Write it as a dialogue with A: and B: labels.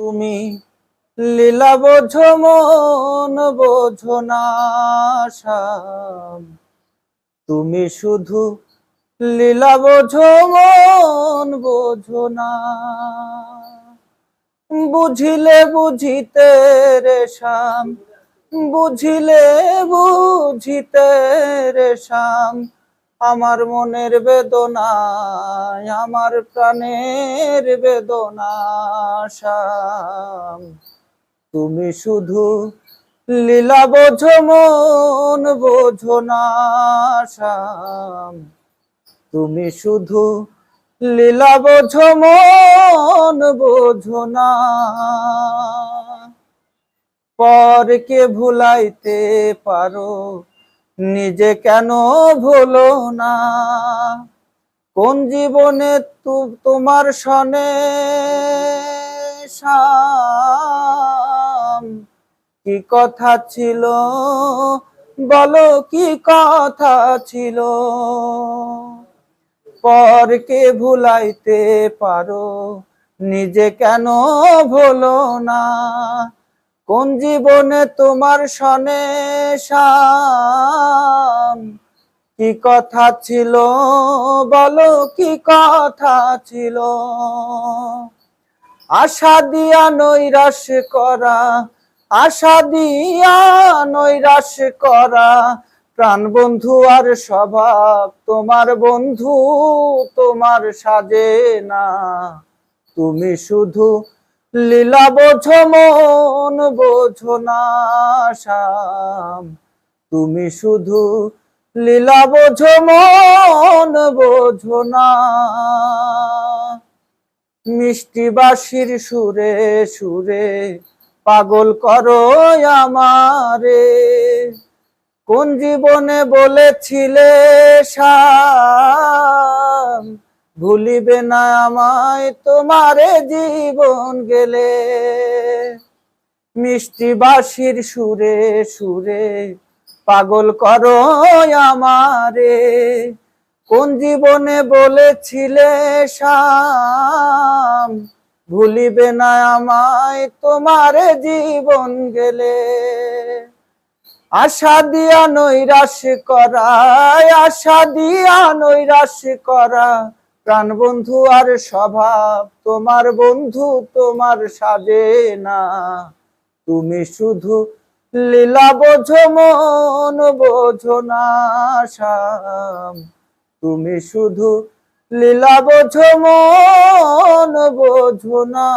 A: তুমি লীলা বোঝো মন বোঝো না শাম, তুমি শুধু লীলা বোঝো মন বোঝো না। বুঝিলে বুঝিতে রে শাম, বুঝিলে বুঝিতে রে শাম, আমার মনের বেদনা আমার প্রাণের বেদনা শাম, তুমি শুধু লীলা বোঝো মন বোঝো না শাম, তুমি শুধু লীলা বোঝো মন বোঝো না। পরকে ভুলাইতে পারো নিজে কেন ভুলো না, কোন জীবনে তোমার সনে শাম, কি কথা ছিল বলো কি কথা ছিল। পরকে ভুলাইতে পারো নিজে কেন ভুলো না, কোন জীবনে তোমার সনে শাম, কি কথা ছিল বলো কি কথা ছিল। আশা দিয়া নৈরাশ করা, আশা দিয়া নৈরাশ করা, প্রাণ বন্ধু আর স্বভাব তোমার বন্ধু তোমার সাজে না। তুমি শুধু লীলা বোঝো মন বোঝো না শাম, তুমি শুধু লীলা বোঝো মন বোঝো না। মিষ্টি বাঁশির সুরে সুরে পাগল করো আমারে, কোন জীবনে বলেছিলে শাম, ভুলিবে না আমায় তোমারে জীবন গেলে। মিষ্টি বাঁশির সুরে সুরে পাগল করো আমারে, কোন জীবনে বলেছিলে শাম, ভুলিবে না আমায় তোমারে জীবন গেলে। আশা দিয়া নৈরাশ করা, আশা দিয়া নৈরাশ করা, প্রাণ বন্ধু আর স্বভাব তোমার বন্ধু তোমার সাজে না। তুমি শুধু লীলা বোঝো মন বোঝো না শাম, তুমি শুধু লীলা বোঝো মন বোঝো না।